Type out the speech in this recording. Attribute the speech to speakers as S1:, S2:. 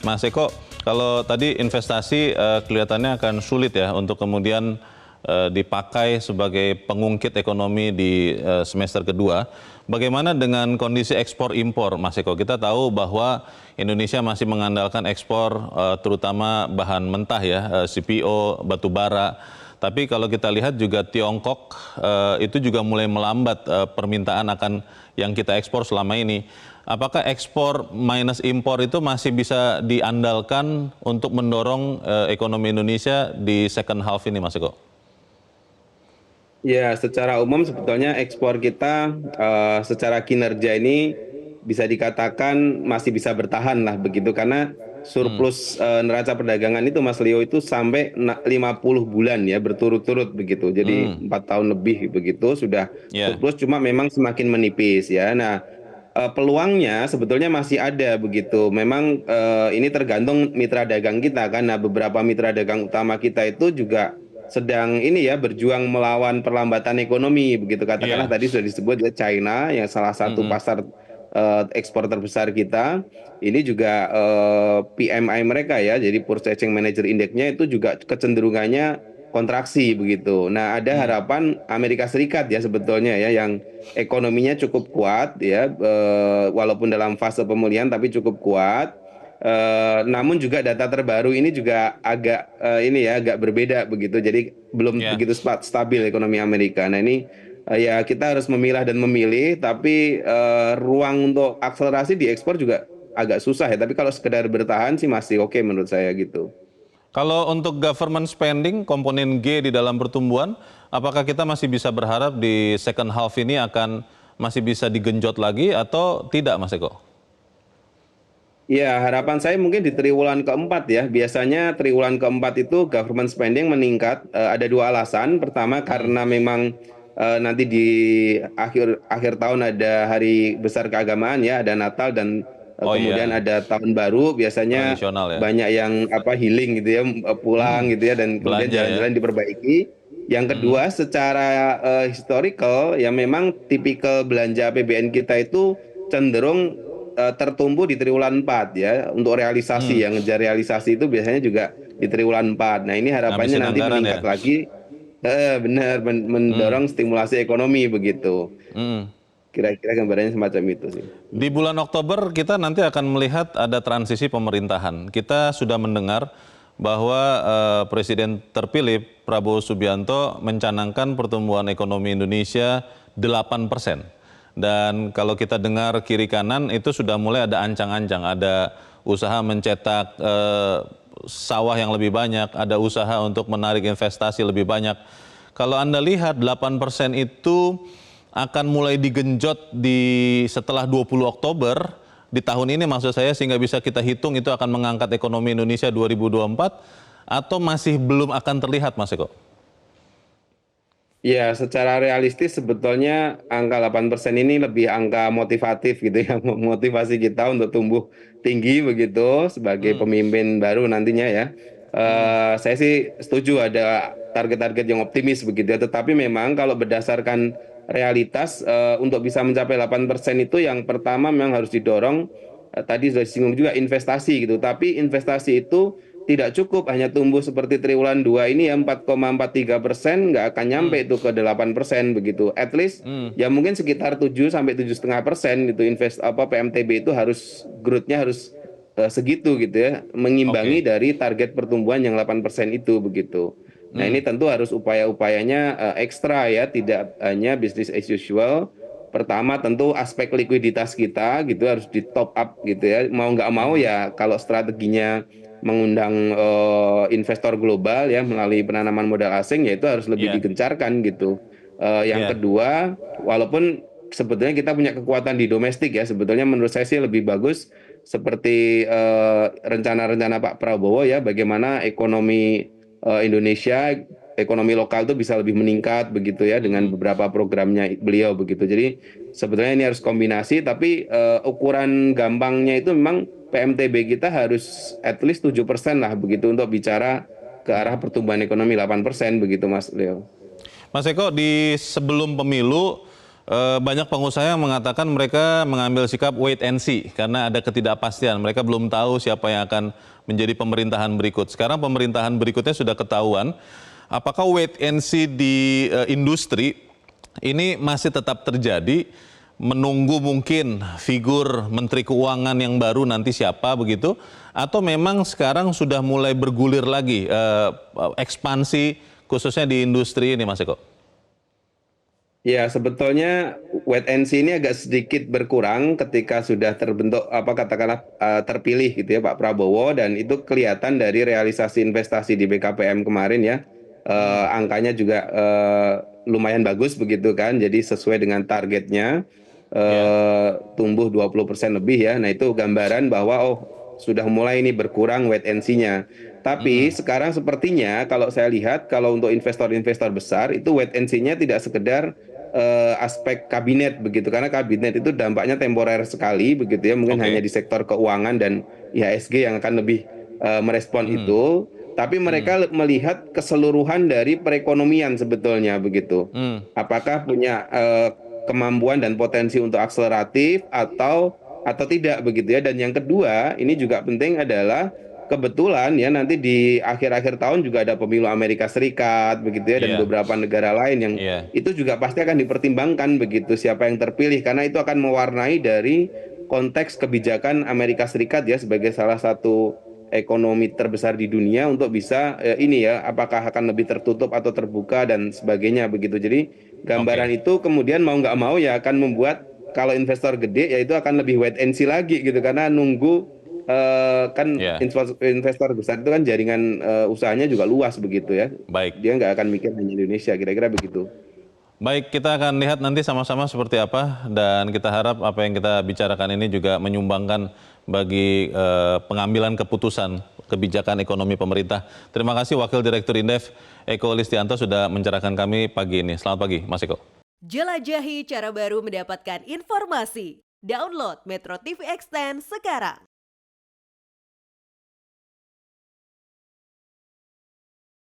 S1: Mas Eko, kalau tadi investasi kelihatannya akan sulit ya untuk kemudian dipakai sebagai pengungkit ekonomi di semester kedua. Bagaimana dengan kondisi ekspor impor, Mas Eko? Kita tahu bahwa Indonesia masih mengandalkan ekspor terutama bahan mentah ya, CPO, batu bara. Tapi kalau kita lihat juga Tiongkok itu juga mulai melambat permintaan akan yang kita ekspor selama ini. Apakah ekspor minus impor itu masih bisa diandalkan untuk mendorong ekonomi Indonesia di second half ini, Mas Eko?
S2: Ya, secara umum sebetulnya ekspor kita secara kinerja ini bisa dikatakan masih bisa bertahan lah begitu karena surplus neraca perdagangan itu Mas Leo itu sampai 50 bulan ya berturut-turut begitu. Jadi 4 tahun lebih begitu sudah
S1: Ya,
S2: surplus cuma memang semakin menipis ya. Nah, peluangnya sebetulnya masih ada begitu. Memang ini tergantung mitra dagang kita karena beberapa mitra dagang utama kita itu juga sedang ini ya berjuang melawan perlambatan ekonomi begitu katakanlah
S1: iya.
S2: tadi sudah disebut ya China yang salah satu
S1: Mm-mm.
S2: pasar ekspor terbesar kita ini juga PMI mereka ya jadi Purchasing Manager Index-nya itu juga kecenderungannya kontraksi begitu. Nah, ada
S1: Mm.
S2: harapan Amerika Serikat ya sebetulnya ya yang ekonominya cukup kuat ya walaupun dalam fase pemulihan tapi cukup kuat. Namun juga data terbaru ini juga agak ini ya agak berbeda begitu. Jadi belum
S1: Ya.
S2: begitu stabil ekonomi Amerika. Nah ini ya kita harus memilah dan memilih. Tapi ruang untuk akselerasi di ekspor juga agak susah ya. Tapi kalau sekedar bertahan sih masih oke menurut saya gitu.
S1: Kalau untuk government spending, komponen G di dalam pertumbuhan, apakah kita masih bisa berharap di second half ini akan masih bisa digenjot lagi atau tidak, Mas Eko?
S2: Ya, harapan saya mungkin di triwulan keempat ya. Biasanya triwulan keempat itu government spending meningkat. Ada dua alasan. Pertama
S1: Hmm.
S2: karena memang nanti di akhir akhir tahun ada hari besar keagamaan ya, ada Natal dan
S1: Oh
S2: kemudian
S1: iya,
S2: ada tahun baru. Biasanya
S1: tradisional ya.
S2: banyak yang apa healing gitu ya, pulang gitu ya, dan kemudian
S1: Belanja ya.
S2: jalan-jalan diperbaiki. Yang kedua, secara historical ya memang tipikal belanja APBN kita itu cenderung tertumbuh di triwulan 4 ya untuk realisasi yang ngejar realisasi itu biasanya juga di triwulan 4. Nah, ini harapannya
S1: Ngabisin
S2: nanti
S1: anggaran ya.
S2: meningkat lagi benar
S1: Hmm.
S2: mendorong stimulasi ekonomi begitu.
S1: Hmm.
S2: Kira-kira gambarannya semacam itu sih.
S1: Di bulan Oktober kita nanti akan melihat ada transisi pemerintahan. Kita sudah mendengar bahwa Presiden terpilih Prabowo Subianto mencanangkan pertumbuhan ekonomi Indonesia 8%. Dan kalau kita dengar kiri kanan itu sudah mulai ada ancang-ancang, ada usaha mencetak sawah yang lebih banyak, ada usaha untuk menarik investasi lebih banyak. Kalau Anda lihat 8% itu akan mulai digenjot setelah 20 Oktober di tahun ini maksud saya sehingga bisa kita hitung itu akan mengangkat ekonomi Indonesia 2024 atau masih belum akan terlihat, Mas Eko?
S2: Ya, secara realistis sebetulnya angka 8% ini lebih angka motivatif gitu ya, memotivasi kita untuk tumbuh tinggi begitu sebagai
S1: Hmm.
S2: pemimpin baru nantinya ya.
S1: Hmm.
S2: Saya sih setuju ada target-target yang optimis begitu ya, tetapi memang kalau berdasarkan realitas untuk bisa mencapai 8% itu yang pertama memang harus didorong tadi sudah disinggung juga investasi gitu, tapi investasi itu tidak cukup hanya tumbuh seperti triwulan 2 ini ya 4,43%, nggak akan nyampe
S1: Hmm.
S2: itu ke 8% begitu. At least
S1: Hmm.
S2: ya mungkin sekitar 7 sampai 7,5% itu PMTB itu harus growth-nya harus segitu gitu ya, mengimbangi
S1: Oke.
S2: dari target pertumbuhan yang 8% itu begitu. Nah,
S1: Hmm.
S2: ini tentu harus upaya-upayanya ekstra ya, tidak hanya business as usual. Pertama tentu aspek likuiditas kita gitu harus di top up gitu ya. Mau nggak mau ya kalau strateginya mengundang investor global ya melalui penanaman modal asing ya itu harus lebih
S1: Ya.
S2: digencarkan gitu. Yang
S1: Ya.
S2: kedua, walaupun sebetulnya kita punya kekuatan di domestik ya, sebetulnya menurut saya sih lebih bagus seperti rencana-rencana Pak Prabowo ya, bagaimana ekonomi Indonesia, ekonomi lokal itu bisa lebih meningkat begitu ya dengan
S1: Hmm.
S2: beberapa programnya beliau begitu. Jadi sebetulnya ini harus kombinasi, tapi ukuran gampangnya itu memang PMTB kita harus at least 7% lah begitu untuk bicara ke arah pertumbuhan ekonomi 8% begitu Mas Leo.
S1: Mas Eko, di sebelum pemilu banyak pengusaha yang mengatakan mereka mengambil sikap wait and see karena ada ketidakpastian. Mereka belum tahu siapa yang akan menjadi pemerintahan berikut. Sekarang pemerintahan berikutnya sudah ketahuan. Apakah wait and see di industri ini masih tetap terjadi? Menunggu mungkin figur Menteri Keuangan yang baru nanti siapa begitu? Atau memang sekarang sudah mulai bergulir lagi ekspansi khususnya di industri ini, Mas Eko?
S2: Ya, sebetulnya wait and see ini agak sedikit berkurang ketika sudah terbentuk katakanlah terpilih gitu ya Pak Prabowo, dan itu kelihatan dari realisasi investasi di BKPM kemarin ya. Angkanya juga lumayan bagus begitu kan. Jadi sesuai dengan targetnya, tumbuh 20% lebih ya. Nah, itu gambaran bahwa sudah mulai ini berkurang wait and see-nya. Tapi sekarang sepertinya kalau saya lihat, kalau untuk investor-investor besar itu wait and see-nya tidak sekedar aspek kabinet begitu, karena kabinet itu dampaknya temporer sekali begitu ya, mungkin hanya di sektor keuangan dan IHSG yang akan lebih merespon itu, tapi mereka melihat keseluruhan dari perekonomian sebetulnya begitu. Apakah punya kemampuan dan potensi untuk akseleratif atau tidak begitu ya. Dan yang kedua, ini juga penting adalah kebetulan ya nanti di akhir-akhir tahun juga ada pemilu Amerika Serikat begitu ya, dan beberapa negara lain yang itu juga pasti akan dipertimbangkan begitu siapa yang terpilih, karena itu akan mewarnai dari konteks kebijakan Amerika Serikat ya sebagai salah satu ekonomi terbesar di dunia untuk bisa ini ya, apakah akan lebih tertutup atau terbuka dan sebagainya begitu. Jadi gambaran itu kemudian mau nggak mau ya akan membuat kalau investor gede ya itu akan lebih wait and see lagi gitu, karena nunggu kan investor besar itu kan jaringan usahanya juga luas begitu ya.
S1: Baik.
S2: Dia nggak akan mikir hanya Indonesia, kira-kira begitu.
S1: Baik, kita akan lihat nanti sama-sama seperti apa, dan kita harap apa yang kita bicarakan ini juga menyumbangkan bagi pengambilan keputusan kebijakan ekonomi pemerintah. Terima kasih Wakil Direktur Indef Eko Listianto sudah mencerahkan kami pagi ini. Selamat pagi, Mas Eko.
S3: Jelajahi cara baru mendapatkan informasi. Download Metro TV Extend sekarang.